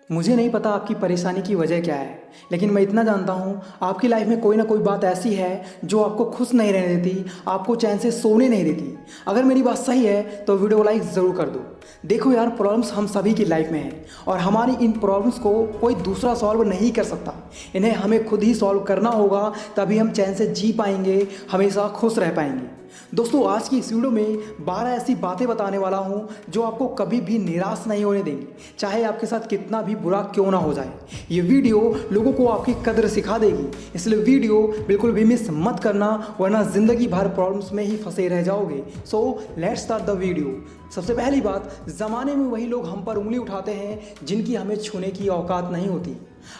मुझे नहीं पता आपकी परेशानी की वजह क्या है, लेकिन मैं इतना जानता हूँ आपकी लाइफ में कोई ना कोई बात ऐसी है जो आपको खुश नहीं रहने देती, आपको चैन से सोने नहीं देती। अगर मेरी बात सही है तो वीडियो को लाइक ज़रूर कर दो। देखो यार, प्रॉब्लम्स हम सभी की लाइफ में हैं और हमारी इन प्रॉब्लम्स को कोई दूसरा सॉल्व नहीं कर सकता। इन्हें हमें खुद ही सॉल्व करना होगा, तभी हम चैन से जी पाएंगे, हमेशा खुश रह पाएंगे। दोस्तों, आज की इस वीडियो में 12 ऐसी बातें बताने वाला हूं जो आपको कभी भी निराश नहीं होने देंगी, चाहे आपके साथ कितना भी बुरा क्यों ना हो जाए। ये वीडियो लोगों को आपकी कदर सिखा देगी, इसलिए वीडियो बिल्कुल भी मिस मत करना, वरना ज़िंदगी भर प्रॉब्लम्स में ही फंसे रह जाओगे। So let's start the video. सबसे पहली बात, ज़माने में वही लोग हम पर उंगली उठाते हैं जिनकी हमें छूने की औकात नहीं होती।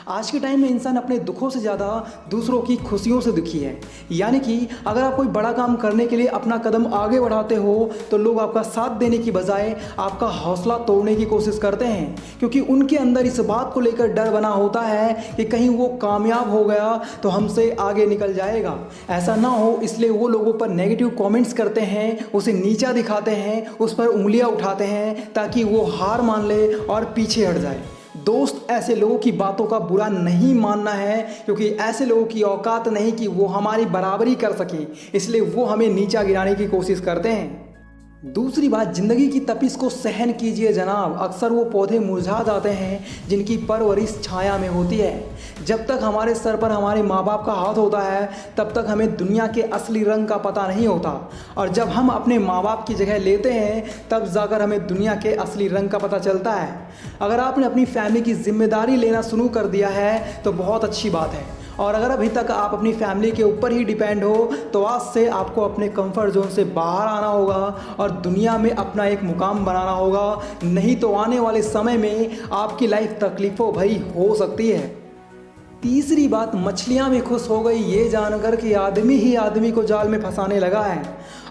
आज के टाइम में इंसान अपने दुखों से ज़्यादा दूसरों की खुशियों से दुखी है। यानी कि अगर आप कोई बड़ा काम करने के लिए अपना कदम आगे बढ़ाते हो तो लोग आपका साथ देने की बजाय आपका हौसला तोड़ने की कोशिश करते हैं, क्योंकि उनके अंदर इस बात को लेकर डर बना होता है कि कहीं वो कामयाब हो गया तो हमसे आगे निकल जाएगा। ऐसा ना हो इसलिए वो लोगों पर नेगेटिव कमेंट्स करते हैं, उसे नीचा दिखाते हैं, उस पर उंगलियां उठाते हैं ताकि वो हार मान ले और पीछे हट जाए। दोस्त, ऐसे लोगों की बातों का बुरा नहीं मानना है, क्योंकि ऐसे लोगों की औकात नहीं कि वो हमारी बराबरी कर सकें, इसलिए वो हमें नीचा गिराने की कोशिश करते हैं। दूसरी बात, ज़िंदगी की तपिश को सहन कीजिए जनाब। अक्सर वो पौधे मुरझा जाते हैं जिनकी परवरिश छाया में होती है। जब तक हमारे सर पर हमारे माँ बाप का हाथ होता है तब तक हमें दुनिया के असली रंग का पता नहीं होता, और जब हम अपने माँ बाप की जगह लेते हैं तब जाकर हमें दुनिया के असली रंग का पता चलता है। अगर आपने अपनी फैमिली की जिम्मेदारी लेना शुरू कर दिया है तो बहुत अच्छी बात है, और अगर अभी तक आप अपनी फैमिली के ऊपर ही डिपेंड हो तो आज से आपको अपने कंफर्ट जोन से बाहर आना होगा और दुनिया में अपना एक मुकाम बनाना होगा। नहीं तो आने वाले समय में आपकी लाइफ तकलीफ़ों भरी हो सकती है। तीसरी बात, मछलियाँ भी खुश हो गई ये जानकर कि आदमी ही आदमी को जाल में फंसाने लगा है।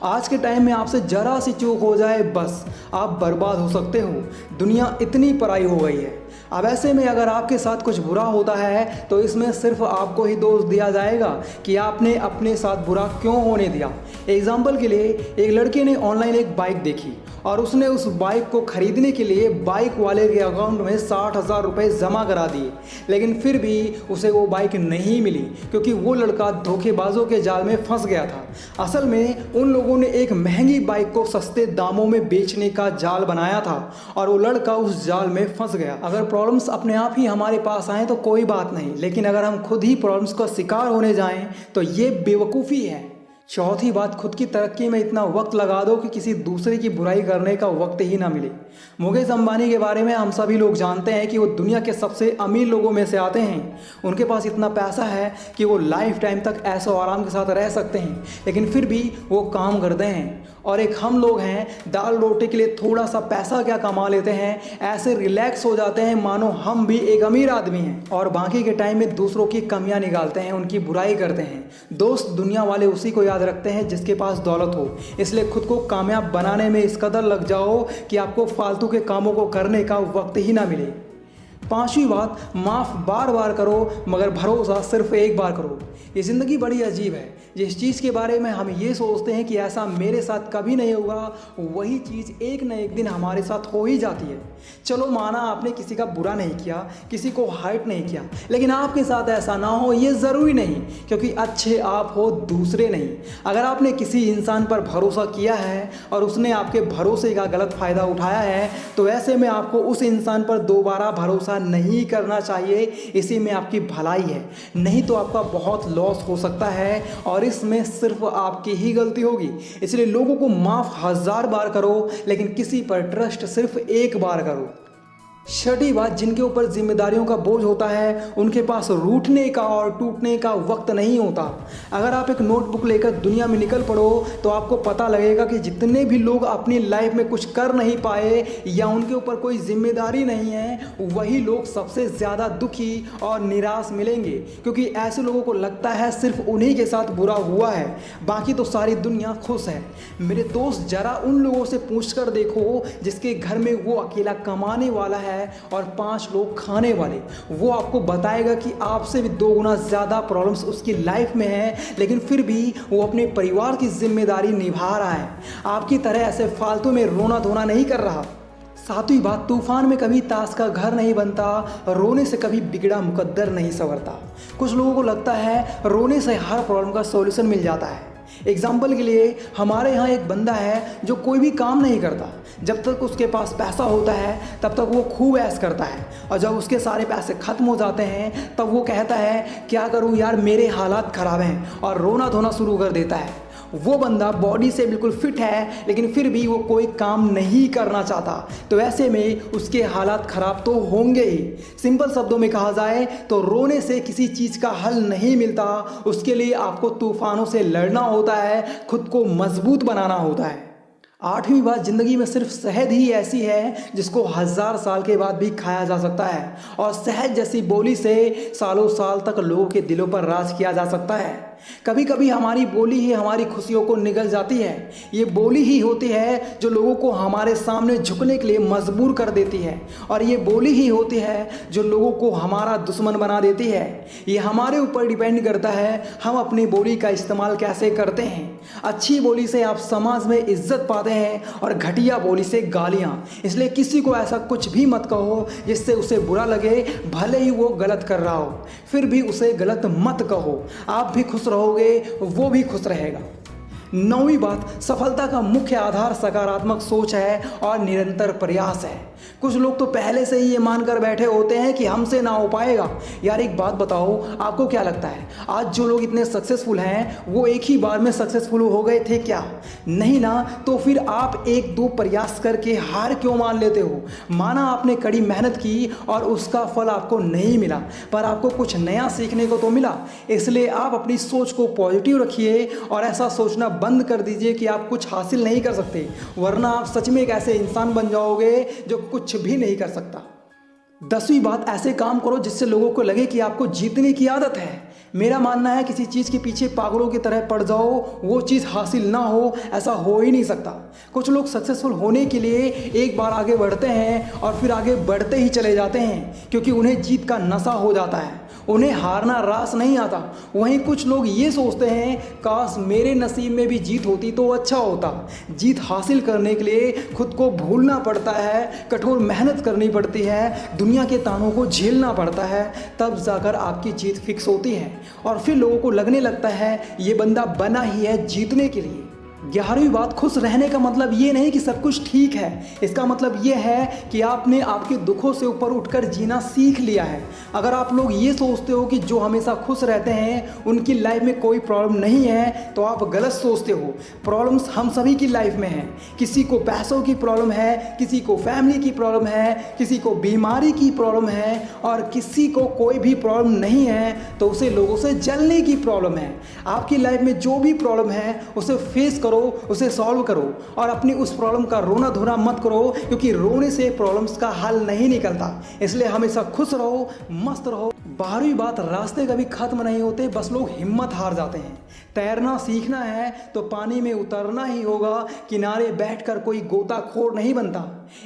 आज के टाइम में आपसे जरा सी चूक हो जाए बस आप बर्बाद हो सकते हो। दुनिया इतनी पराई हो गई है। अब ऐसे में अगर आपके साथ कुछ बुरा होता है तो इसमें सिर्फ आपको ही दोष दिया जाएगा कि आपने अपने साथ बुरा क्यों होने दिया। एग्जाम्पल के लिए, एक लड़के ने ऑनलाइन एक बाइक देखी और उसने उस बाइक को खरीदने के लिए बाइक वाले के अकाउंट में 60,000 रुपये जमा करा दिए, लेकिन फिर भी उसे वो बाइक नहीं मिली क्योंकि वो लड़का धोखेबाजों के जाल में फंस गया था। असल में उन लोगों ने एक महंगी बाइक को सस्ते दामों में बेचने का जाल बनाया था और वो लड़का उस जाल में फंस गया। अगर प्रॉब्लम्स अपने आप ही हमारे पास आएँ तो कोई बात नहीं, लेकिन अगर हम खुद ही प्रॉब्लम्स का शिकार होने जाएं तो ये बेवकूफ़ी है। चौथी बात, खुद की तरक्की में इतना वक्त लगा दो कि किसी दूसरे की बुराई करने का वक्त ही ना मिले। मुकेश अंबानी के बारे में हम सभी लोग जानते हैं कि वो दुनिया के सबसे अमीर लोगों में से आते हैं। उनके पास इतना पैसा है कि वो लाइफ टाइम तक ऐशो आराम के साथ रह सकते हैं, लेकिन फिर भी वो काम करते हैं। और एक हम लोग हैं, दाल रोटी के लिए थोड़ा सा पैसा क्या कमा लेते हैं, ऐसे रिलैक्स हो जाते हैं मानो हम भी एक अमीर आदमी हैं, और बाकी के टाइम में दूसरों की कमियां निकालते हैं, उनकी बुराई करते हैं। दोस्त, दुनिया वाले उसी को याद रखते हैं जिसके पास दौलत हो, इसलिए खुद को कामयाब बनाने में इस कदर लग जाओ कि आपको फालतू के कामों को करने का वक्त ही ना मिले। पांचवी बात, माफ़ बार बार करो मगर भरोसा सिर्फ एक बार करो। ये ज़िंदगी बड़ी अजीब है। जिस चीज़ के बारे में हम ये सोचते हैं कि ऐसा मेरे साथ कभी नहीं होगा, वही चीज़ एक न एक दिन हमारे साथ हो ही जाती है। चलो माना आपने किसी का बुरा नहीं किया, किसी को हर्ट नहीं किया, लेकिन आपके साथ ऐसा ना हो ये ज़रूरी नहीं, क्योंकि अच्छे आप हो, दूसरे नहीं। अगर आपने किसी इंसान पर भरोसा किया है और उसने आपके भरोसे का गलत फ़ायदा उठाया है तो ऐसे में आपको उस इंसान पर दोबारा भरोसा नहीं करना चाहिए। इसी में आपकी भलाई है, नहीं तो आपका बहुत लॉस हो सकता है और इसमें सिर्फ आपकी ही गलती होगी। इसलिए लोगों को माफ़ 1000 बार करो, लेकिन किसी पर ट्रस्ट सिर्फ एक बार करो। छठी बात, जिनके ऊपर जिम्मेदारियों का बोझ होता है उनके पास रूठने का और टूटने का वक्त नहीं होता। अगर आप एक नोटबुक लेकर दुनिया में निकल पड़ो तो आपको पता लगेगा कि जितने भी लोग अपनी लाइफ में कुछ कर नहीं पाए या उनके ऊपर कोई जिम्मेदारी नहीं है, वही लोग सबसे ज़्यादा दुखी और निराश मिलेंगे, क्योंकि ऐसे लोगों को लगता है सिर्फ उन्हीं के साथ बुरा हुआ है, बाकी तो सारी दुनिया खुश है। मेरे दोस्त, ज़रा उन लोगों से पूछ कर देखो जिसके घर में वो अकेला कमाने वाला है और 5 लोग खाने वाले। वो आपको बताएगा कि आपसे भी 2 गुना ज़्यादा प्रॉब्लम्स उसकी लाइफ में है, लेकिन फिर भी वो अपने परिवार की जिम्मेदारी निभा रहा है। आपकी तरह ऐसे फालतू में रोना धोना नहीं कर रहा। सातवीं बात, तूफान में कभी ताश का घर नहीं बनता, रोने से कभी बिगड़ा मुकद्दर नहीं संवरता। कुछ लोगों को लगता है रोने से हर प्रॉब्लम का सॉल्यूशन मिल जाता है। एग्जाम्पल के लिए हमारे यहाँ एक बंदा है जो कोई भी काम नहीं करता, जब तक उसके पास पैसा होता है तब तक वो खूब ऐश करता है, और जब उसके सारे पैसे ख़त्म हो जाते हैं तब वो कहता है क्या करूँ यार, मेरे हालात ख़राब हैं, और रोना धोना शुरू कर देता है। वो बंदा बॉडी से बिल्कुल फिट है लेकिन फिर भी वो कोई काम नहीं करना चाहता, तो ऐसे में उसके हालात ख़राब तो होंगे ही। सिंपल शब्दों में कहा जाए तो रोने से किसी चीज़ का हल नहीं मिलता, उसके लिए आपको तूफानों से लड़ना होता है, खुद को मजबूत बनाना होता है। आठवीं बात, ज़िंदगी में सिर्फ शहद ही ऐसी है जिसको 1000 साल के बाद भी खाया जा सकता है, और शहद जैसी बोली से सालों साल तक लोगों के दिलों पर राज किया जा सकता है। कभी कभी हमारी बोली ही हमारी खुशियों को निगल जाती है। ये बोली ही होती है जो लोगों को हमारे सामने झुकने के लिए मजबूर कर देती है, और ये बोली ही होती है जो लोगों को हमारा दुश्मन बना देती है। ये हमारे ऊपर डिपेंड करता है हम अपनी बोली का इस्तेमाल कैसे करते हैं। अच्छी बोली से आप समाज में इज्जत पाते हैं और घटिया बोली से गालियाँ। इसलिए किसी को ऐसा कुछ भी मत कहो जिससे उसे बुरा लगे, भले ही वो गलत कर रहा हो, फिर भी उसे गलत मत कहो। आप भी खुश रहोगे, वो भी खुश रहेगा। नौवीं बात, सफलता का मुख्य आधार सकारात्मक सोच है और निरंतर प्रयास है। कुछ लोग तो पहले से ही ये मानकर बैठे होते हैं कि हमसे ना हो पाएगा। यार एक बात बताओ, आपको क्या लगता है आज जो लोग इतने सक्सेसफुल हैं वो एक ही बार में सक्सेसफुल हो गए थे क्या? नहीं ना। तो फिर आप एक दो प्रयास करके हार क्यों मान लेते हो? माना आपने कड़ी मेहनत की और उसका फल आपको नहीं मिला, पर आपको कुछ नया सीखने को तो मिला। इसलिए आप अपनी सोच को पॉजिटिव रखिए और ऐसा सोचना बंद कर दीजिए कि आप कुछ हासिल नहीं कर सकते, वरना आप सच में एक ऐसे इंसान बन जाओगे जो कुछ भी नहीं कर सकता। 10वीं बात, ऐसे काम करो जिससे लोगों को लगे कि आपको जीतने की आदत है। मेरा मानना है किसी चीज़ के पीछे पागलों की तरह पड़ जाओ, वो चीज़ हासिल ना हो, ऐसा हो ही नहीं सकता। कुछ लोग सक्सेसफुल होने के लिए एक बार आगे बढ़ते हैं और फिर आगे बढ़ते ही चले जाते हैं, क्योंकि उन्हें जीत का नशा हो जाता है, उन्हें हारना रास नहीं आता। वहीं कुछ लोग ये सोचते हैं काश मेरे नसीब में भी जीत होती तो अच्छा होता। जीत हासिल करने के लिए खुद को भूलना पड़ता है, कठोर मेहनत करनी पड़ती है, दुनिया के तानों को झेलना पड़ता है, तब जाकर आपकी जीत फिक्स होती है, और फिर लोगों को लगने लगता है ये बंदा बना ही है जीतने के लिए। 11वीं बात, खुश रहने का मतलब ये नहीं कि सब कुछ ठीक है, इसका मतलब ये है कि आपने आपके दुखों से ऊपर उठकर जीना सीख लिया है। अगर आप लोग ये सोचते हो कि जो हमेशा खुश रहते हैं उनकी लाइफ में कोई प्रॉब्लम नहीं है, तो आप गलत सोचते हो। प्रॉब्लम्स हम सभी की लाइफ में हैं। किसी को पैसों की प्रॉब्लम है, किसी को फैमिली की प्रॉब्लम है, किसी को बीमारी की प्रॉब्लम है, और किसी को कोई भी प्रॉब्लम नहीं है तो उसे लोगों से जलने की प्रॉब्लम है। आपकी लाइफ में जो भी प्रॉब्लम है उसे फेस करो, उसे सॉल्व करो, और अपनी उस प्रॉब्लम का रोना धोना मत करो, क्योंकि रोने से प्रॉब्लम्स का हल नहीं निकलता। इसलिए हमेशा खुश रहो, मस्त रहो। 12वीं बात, रास्ते कभी खत्म नहीं होते, बस लोग हिम्मत हार जाते हैं। तैरना सीखना है तो पानी में उतरना ही होगा, किनारे बैठकर कोई गोताखोर नहीं बनता।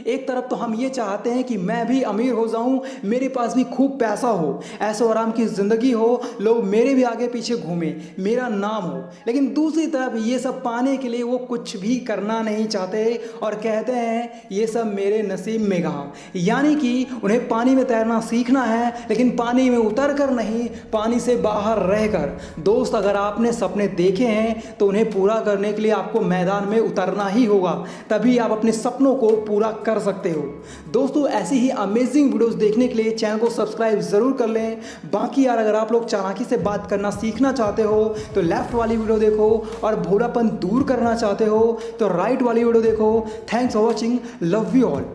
एक तरफ तो हम ये चाहते हैं कि मैं भी अमीर हो जाऊं, मेरे पास भी खूब पैसा हो, ऐशो आराम की ज़िंदगी हो, लोग मेरे भी आगे पीछे घूमें, मेरा नाम हो, लेकिन दूसरी तरफ ये सब पाने के लिए वो कुछ भी करना नहीं चाहते और कहते हैं ये सब मेरे नसीब में कहाँ। यानी कि उन्हें पानी में तैरना सीखना है, लेकिन पानी में उतर कर नहीं, पानी से बाहर रहकर। दोस्त, अगर आपने सपने देखे हैं तो उन्हें पूरा करने के लिए आपको मैदान में उतरना ही होगा, तभी आप अपने सपनों को पूरा कर सकते हो। दोस्तों, ऐसी ही अमेजिंग वीडियोस देखने के लिए चैनल को सब्सक्राइब जरूर कर लें। बाकी यार, अगर आप लोग चालाकी से बात करना सीखना चाहते हो तो लेफ्ट वाली वीडियो देखो, और भोलापन दूर करना चाहते हो तो राइट वाली वीडियो देखो। Thanks for watching, love you all.